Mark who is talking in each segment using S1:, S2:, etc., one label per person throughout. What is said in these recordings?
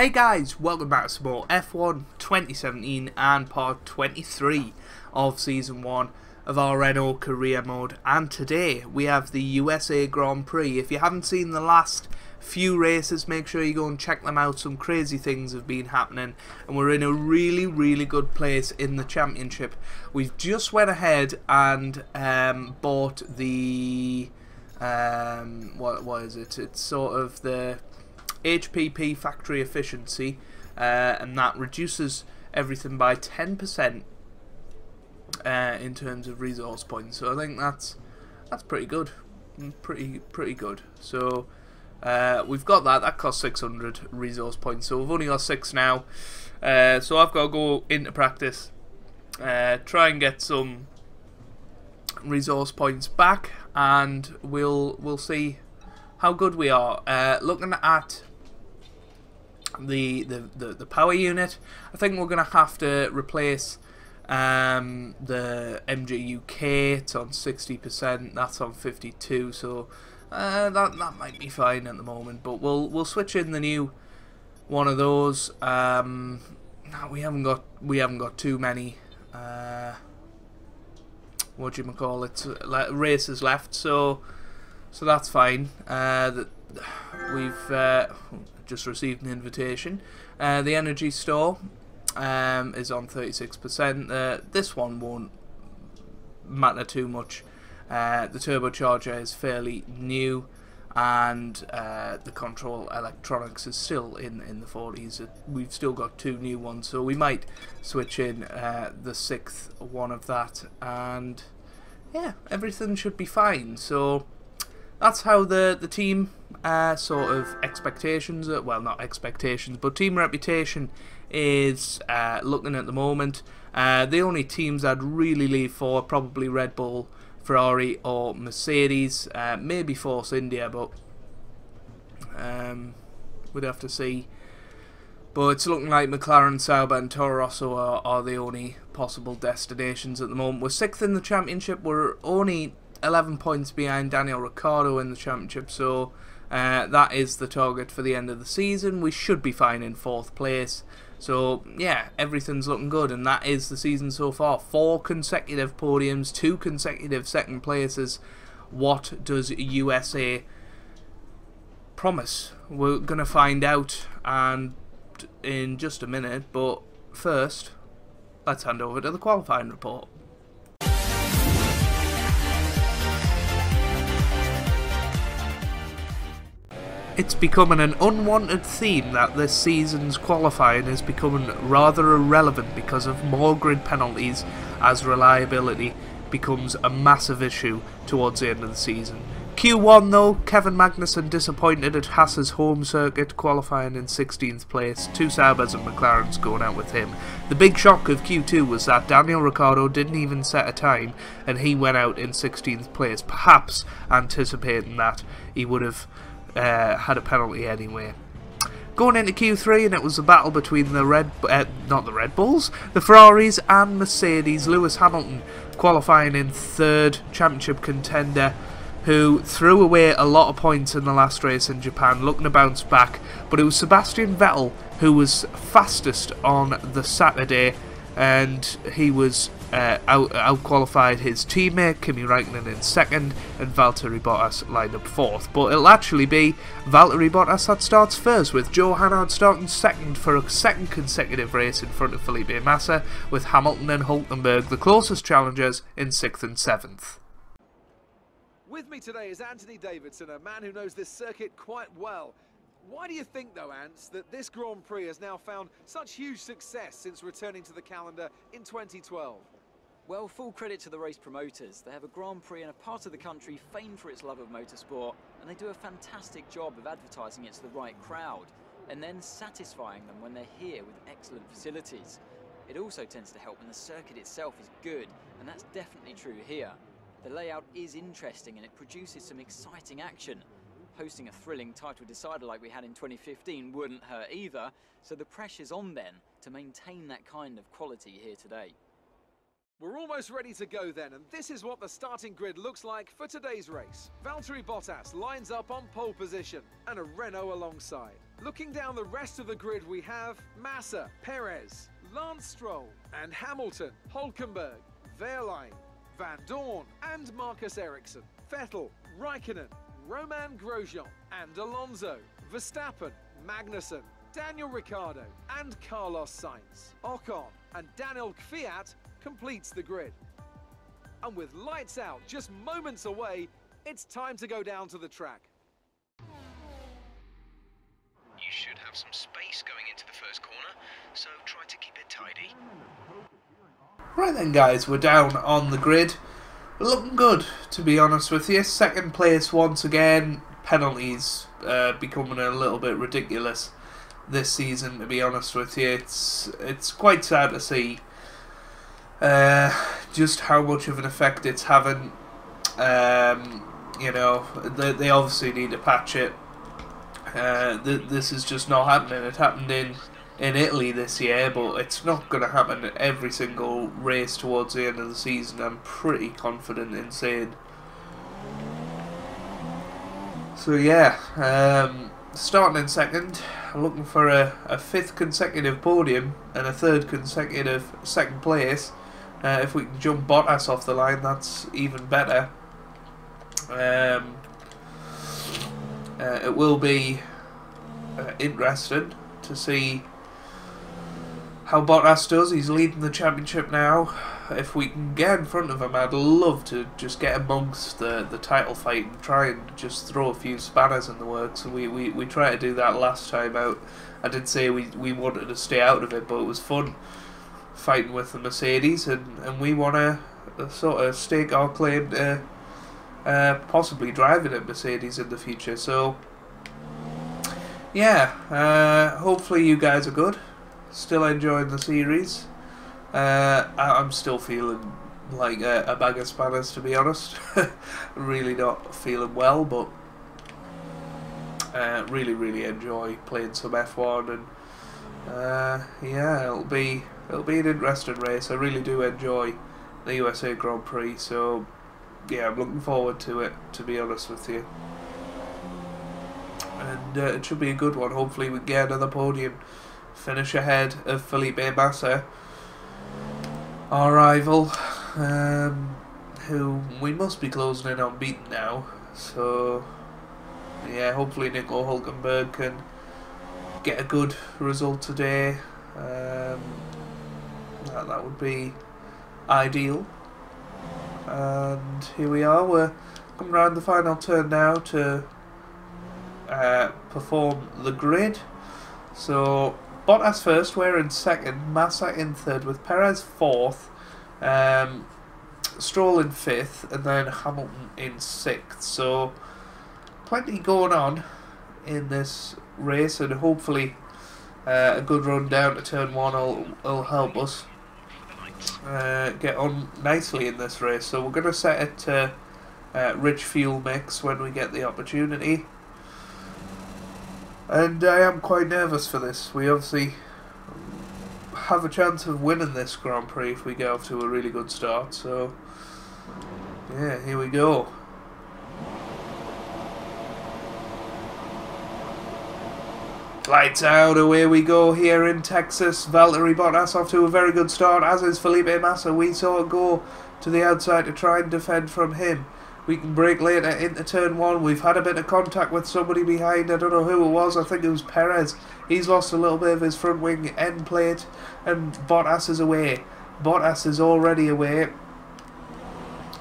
S1: Hey guys, welcome back to some more F1 2017 and part 23 of Season 1 of our Renault career mode, and today we have the USA Grand Prix. If you haven't seen the last few races, make sure you go and check them out. Some crazy things have been happening and we're in a really good place in the championship. We've just went ahead and bought the what is it? It's sort of the HPP factory efficiency, and that reduces everything by 10% in terms of resource points. So I think that's pretty good, pretty good. So we've got that. That costs 600 resource points. So we've only got 6 now. So I've got to go into practice, try and get some resource points back, and we'll see how good we are. Looking at the power unit, I think we're gonna have to replace the MGUK. It's on 60%. That's on 52. So that might be fine at the moment. But we'll switch in the new one of those. No, we haven't got too many. What do you call it? Races left. So that's fine. We've just received an invitation. The energy store is on 36%. This one won't matter too much. The turbocharger is fairly new, and the control electronics is still in the 40s. We've still got 2 new ones, so we might switch in the 6th one of that, and yeah, everything should be fine. So that's how the team sort of expectations, well, not expectations, but team reputation is looking at the moment. The only teams I'd really leave for probably Red Bull, Ferrari or Mercedes, maybe Force India, but we'd have to see. But it's looking like McLaren, Sauber and Toro Rosso are the only possible destinations at the moment. We're 6th in the championship. We're only 11 points behind Daniel Ricciardo in the championship, so that is the target for the end of the season. We should be fine in 4th place. So yeah, everything's looking good, and that is the season so far. 4 consecutive podiums, 2 consecutive 2nd places. What does USA promise? We're gonna find out, and in just a minute. But first, let's hand over to the qualifying report. It's becoming an unwanted theme that this season's qualifying is becoming rather irrelevant because of more grid penalties, as reliability becomes a massive issue towards the end of the season. Q1 though, Kevin Magnussen disappointed at Haas's home circuit, qualifying in 16th place, 2 Saubers and McLarens going out with him. The big shock of Q2 was that Daniel Ricciardo didn't even set a time and he went out in 16th place, perhaps anticipating that he would have had a penalty anyway. Going into Q3, and it was a battle between the the Ferraris and Mercedes. Lewis Hamilton qualifying in 3rd, championship contender, who threw away a lot of points in the last race in Japan, looking to bounce back. But it was Sebastian Vettel who was fastest on the Saturday, and he was out-qualified his teammate Kimi Räikkönen in 2nd, and Valtteri Bottas lined up 4th. But it'll actually be Valtteri Bottas that starts first, with Joe Hannard starting 2nd for a 2nd consecutive race in front of Felipe Massa, with Hamilton and Hulkenberg the closest challengers in 6th and 7th.
S2: With me today is Anthony Davidson, a man who knows this circuit quite well. Why do you think, though, Ants, that this Grand Prix has now found such huge success since returning to the calendar in 2012?
S3: Well, full credit to the race promoters. They have a Grand Prix in a part of the country famed for its love of motorsport, and they do a fantastic job of advertising it to the right crowd, and then satisfying them when they're here with excellent facilities. It also tends to help when the circuit itself is good, and that's definitely true here. The layout is interesting and it produces some exciting action. Hosting a thrilling title decider like we had in 2015 wouldn't hurt either, so the pressure's on then to maintain that kind of quality here today.
S2: We're almost ready to go then, and this is what the starting grid looks like for today's race. Valtteri Bottas lines up on pole position, and a Renault alongside. Looking down the rest of the grid, we have Massa, Perez, Lance Stroll, and Hamilton, Hulkenberg, Wehrlein, Van Dorn, and Marcus Ericsson, Vettel, Raikkonen, Romain Grosjean, and Alonso, Verstappen, Magnussen, Daniel Ricciardo, and Carlos Sainz. Ocon and Daniel Kvyat completes the grid. And with lights out just moments away, it's time to go down to the track.
S4: You should have some space going into the first corner, so try to keep it tidy.
S1: Right then guys, we're down on the grid. We're looking good, to be honest with you. Second place once again. Penalties becoming a little bit ridiculous this season, to be honest with you. It's quite sad to see just how much of an effect it's having. You know, they obviously need to patch it. This is just not happening. It happened in Italy this year, but it's not going to happen at every single race towards the end of the season, I'm pretty confident in saying. So yeah, starting in second, looking for a fifth consecutive podium and a third consecutive second place. If we can jump Bottas off the line, that's even better. It will be interesting to see how Bottas does. He's leading the championship now. If we can get in front of him, I'd love to just get amongst the title fight and try and just throw a few spanners in the works. We tried to do that last time out. I did say we wanted to stay out of it, but it was fun fighting with the Mercedes, and we want to sort of stake our claim to possibly driving a Mercedes in the future. So yeah, hopefully you guys are good, still enjoying the series. I'm still feeling like a bag of spanners, to be honest. Really not feeling well, but really enjoy playing some F1, and yeah, it'll be an interesting race. I really do enjoy the USA Grand Prix, so yeah, I'm looking forward to it, to be honest with you. And it should be a good one. Hopefully we get another podium, finish ahead of Felipe Massa, our rival, who we must be closing in on beating now. So yeah, hopefully Nico Hulkenberg can get a good result today. That would be ideal. And here we are, we're coming around the final turn now to perform the grid. So Bottas first, we're in second, Massa in third, with Perez fourth, Stroll in fifth, and then Hamilton in sixth. So plenty going on in this race, and hopefully a good run down to turn one will help us get on nicely in this race. So we're going to set it to rich fuel mix when we get the opportunity. And I am quite nervous for this. We obviously have a chance of winning this Grand Prix if we get off to a really good start. So yeah, here we go. Lights out, away we go here in Texas. Valtteri Bottas off to a very good start, as is Felipe Massa. We saw it go to the outside to try and defend from him. We can break later into turn one. We've had a bit of contact with somebody behind. I don't know who it was. I think it was Perez. He's lost a little bit of his front wing end plate, and Bottas is away. Bottas is already away.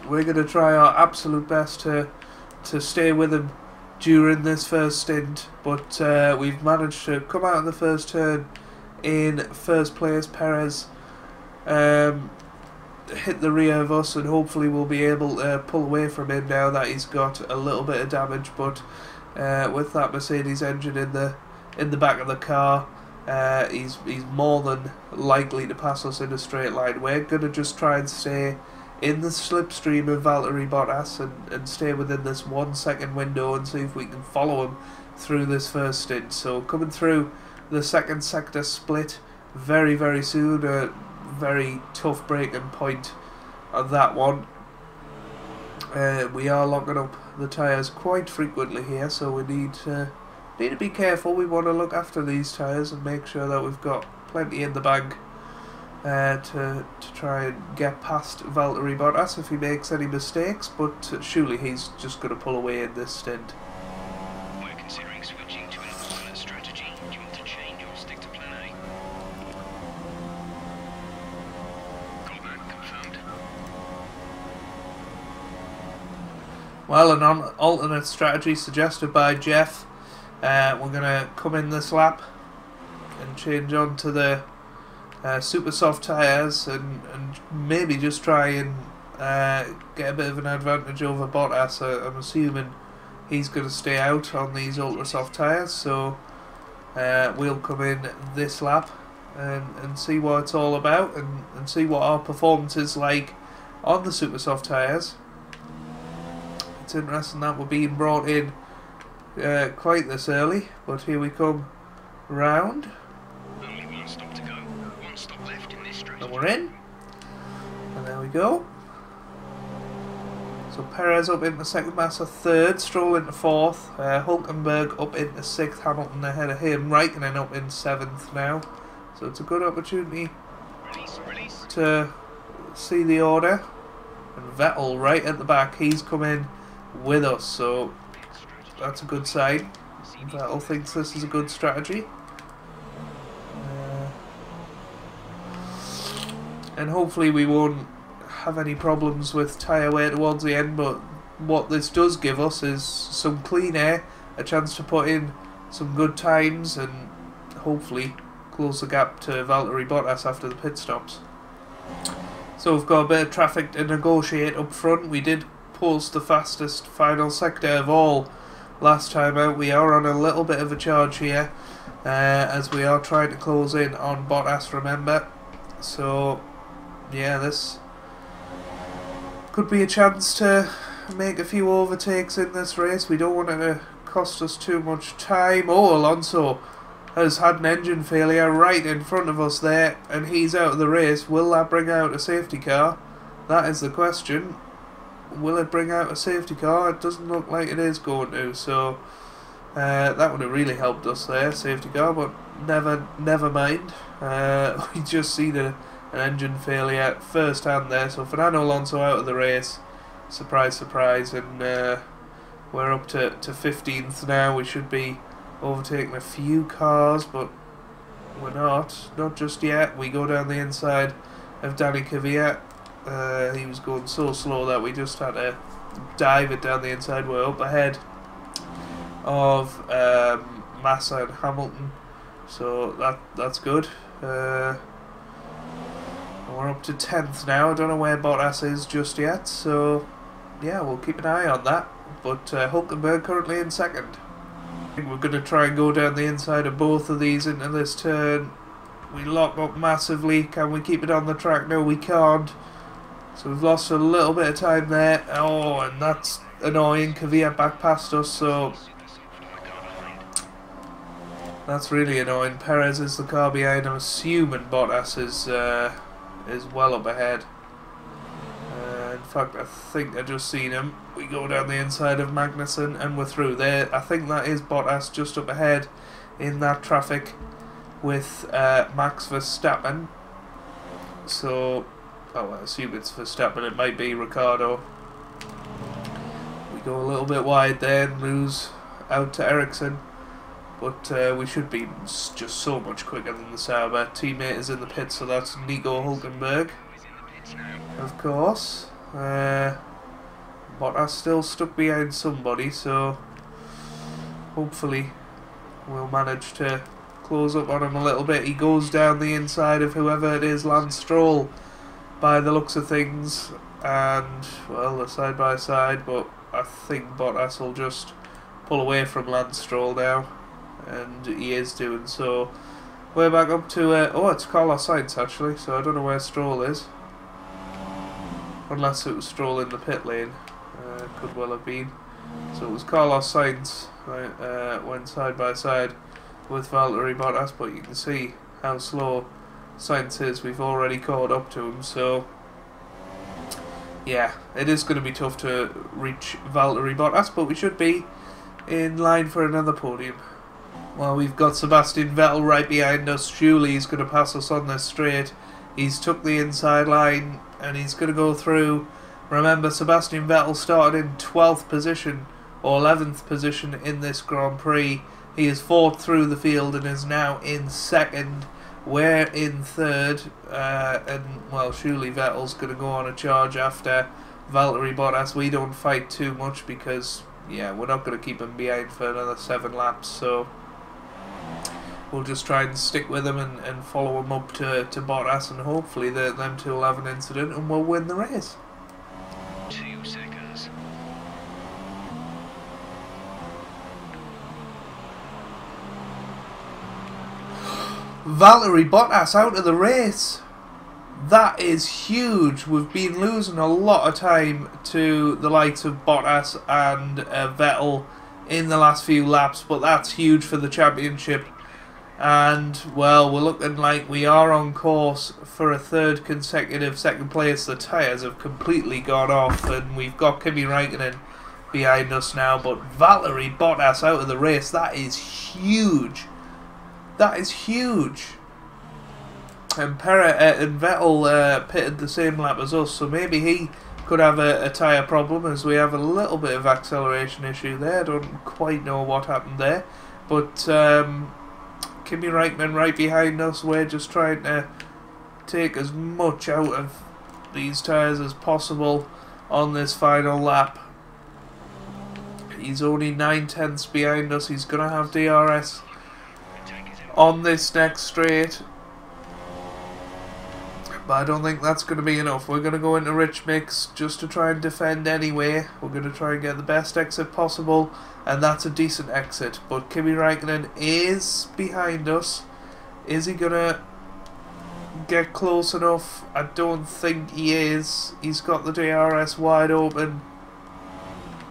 S1: We're going to try our absolute best to stay with him during this first stint, but we've managed to come out of the first turn in first place. Perez hit the rear of us, and hopefully we'll be able to pull away from him now that he's got a little bit of damage. But with that Mercedes engine in the back of the car, he's more than likely to pass us in a straight line. We're going to just try and stay in the slipstream of Valtteri Bottas and stay within this 1 second window and see if we can follow him through this first stint. So coming through the second sector split very soon, a very tough breaking point on that one. We are locking up the tyres quite frequently here, so we need to need to be careful. We want to look after these tyres and make sure that we've got plenty in the bag to try and get past Valtteri Bottas if he makes any mistakes, but surely he's just going to pull away in this stint.
S4: We're considering switching to an alternate strategy. Do you want to change or stick to plan A? Got that confirmed.
S1: Well, an alternate strategy suggested by Jeff. We're going to come in this lap and change on to the super soft tyres and maybe just try and get a bit of an advantage over Bottas. I'm assuming he's going to stay out on these ultra soft tyres, so we'll come in this lap and see what it's all about and see what our performance is like on the super soft tyres. It's interesting that we're being brought in quite this early, but here we come round.
S4: Only one stop to go. One stop left in this strategy.
S1: And we're in. And there we go. So Perez up into second, Massa third, Stroll into fourth, Hulkenberg up into sixth, Hamilton ahead of him, Raikkonen up in seventh now. So it's a good opportunity to see the order. And Vettel right at the back, he's come in with us, so that's a good sign. Vettel thinks this is a good strategy. And hopefully we won't have any problems with tyre wear towards the end, but what this does give us is some clean air, a chance to put in some good times and hopefully close the gap to Valtteri Bottas after the pit stops. So we've got a bit of traffic to negotiate up front. We did post the fastest final sector of all last time out. We are on a little bit of a charge here as we are trying to close in on Bottas, remember. So yeah, this could be a chance to make a few overtakes in this race. We don't want it to cost us too much time. Oh, Alonso has had an engine failure right in front of us there and he's out of the race. Will that bring out a safety car? That is the question. Will it bring out a safety car? It doesn't look like it is going to, so that would have really helped us there, safety car, but never mind. We just seen an engine failure first hand there, so Fernando Alonso out of the race, surprise surprise, and we're up to 15th now. We should be overtaking a few cars, but we're not just yet. We go down the inside of Danny Kvyat. He was going so slow that we just had to dive it down the inside. We're up ahead of Massa and Hamilton, so that's good. We're up to 10th now. I don't know where Bottas is just yet, so yeah, we'll keep an eye on that. But Hulkenberg currently in second. I think we're going to try and go down the inside of both of these into this turn. We lock up massively. Can we keep it on the track? No, we can't. So we've lost a little bit of time there. Oh, and that's annoying. Kvyat back past us, so that's really annoying. Perez is the car behind. I'm assuming Bottas is well up ahead. In fact, I think I just seen him. We go down the inside of Magnussen and we're through there. I think that is Bottas just up ahead in that traffic with Max Verstappen. So I assume it's Verstappen, it might be Ricciardo. We go a little bit wide there and lose out to Ericsson, but we should be just so much quicker than the Sauber. Teammate is in the pit, so that's Nico Hulkenberg, of course. Bottas still stuck behind somebody, so hopefully we'll manage to close up on him a little bit. He goes down the inside of whoever it is, Lance Stroll, by the looks of things, and well, they're side by side, but I think Bottas will just pull away from Lance Stroll now, and he is doing so. We're back up to oh, it's Carlos Sainz actually, so I don't know where Stroll is, unless it was Stroll in the pit lane. Could well have been. So it was Carlos Sainz, right, went side by side with Valtteri Bottas, but you can see how slow Sainz is. We've already caught up to him, so yeah, it is going to be tough to reach Valtteri Bottas, but we should be in line for another podium. Well, we've got Sebastian Vettel right behind us. Surely he's going to pass us on this straight. He's took the inside line and he's going to go through. Remember, Sebastian Vettel started in 12th position or 11th position in this Grand Prix. He has fought through the field and is now in 2nd. We're in 3rd. And, well, surely Vettel's going to go on a charge after Valtteri Bottas. We don't fight too much because, yeah, we're not going to keep him behind for another 7 laps. So we'll just try and stick with him and follow him up to Bottas, and hopefully them two will have an incident and we'll win the race.
S4: 2 seconds.
S1: Valtteri Bottas out of the race. That is huge. We've been losing a lot of time to the likes of Bottas and Vettel in the last few laps, but that's huge for the championship. And, well, we're looking like we are on course for a 3rd consecutive 2nd place. The tyres have completely gone off, and we've got Kimi Räikkönen behind us now. But Valtteri Bottas out of the race, that is huge. That is huge. And Vettel pitted the same lap as us, so maybe he could have a tyre problem, as we have a little bit of acceleration issue there. I don't quite know what happened there. But Kimi Räikkönen right behind us. We're just trying to take as much out of these tyres as possible on this final lap. He's only 9/10 behind us. He's going to have DRS on this next straight, but I don't think that's going to be enough. We're going to go into rich mix just to try and defend anyway. We're going to try and get the best exit possible, and that's a decent exit. But Kimi Räikkönen is behind us. Is he going to get close enough? I don't think he is. He's got the DRS wide open,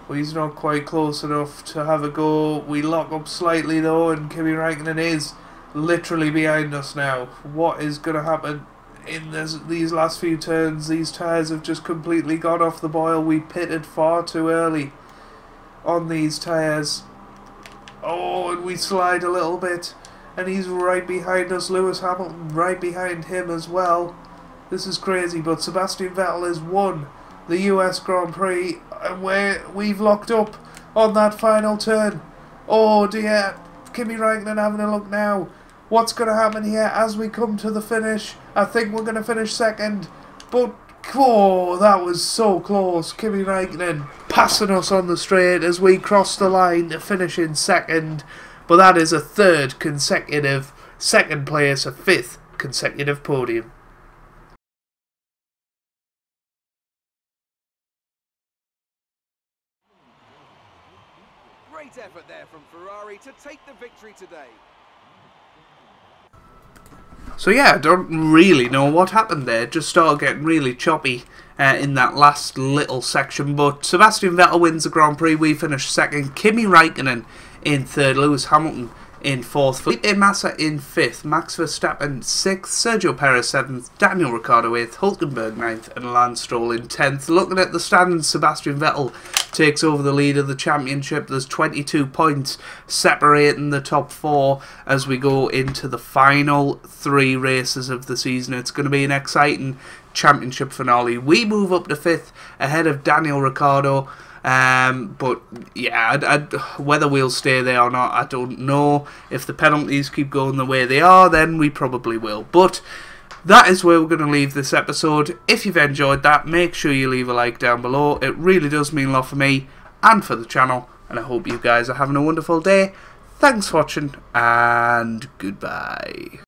S1: but he's not quite close enough to have a go. We lock up slightly though, and Kimi Räikkönen is literally behind us now. What is going to happen in these last few turns? These tyres have just completely gone off the boil. We pitted far too early on these tyres. Oh, and we slide a little bit, and he's right behind us. Lewis Hamilton right behind him as well. This is crazy, but Sebastian Vettel has won the US Grand Prix, and we've locked up on that final turn. Oh dear, Kimi Räikkönen having a look now. What's going to happen here as we come to the finish? I think we're going to finish 2nd, but oh, that was so close. Kimi Räikkönen passing us on the straight as we cross the line to finish in 2nd, but that is a 3rd consecutive 2nd place, a 5th consecutive podium.
S2: Great effort there from Ferrari to take the victory today.
S1: So yeah, I don't really know what happened there. Just started getting really choppy in that last little section. But Sebastian Vettel wins the Grand Prix. We finished 2nd. Kimi Räikkönen in 3rd. Lewis Hamilton in 4th. Felipe Massa in 5th. Max Verstappen 6th. Sergio Perez 7th. Daniel Ricciardo 8th. Hulkenberg 9th. And Lance Stroll in 10th. Looking at the standings, Sebastian Vettel takes over the lead of the championship. There's 22 points separating the top 4 as we go into the final 3 races of the season. It's going to be an exciting championship finale. We move up to 5th ahead of Daniel Ricciardo. But yeah, whether we'll stay there or not, I don't know. If the penalties keep going the way they are, then we probably will. But that is where we're going to leave this episode. If you've enjoyed that, make sure you leave a like down below. It really does mean a lot for me and for the channel, and I hope you guys are having a wonderful day. Thanks for watching, and goodbye.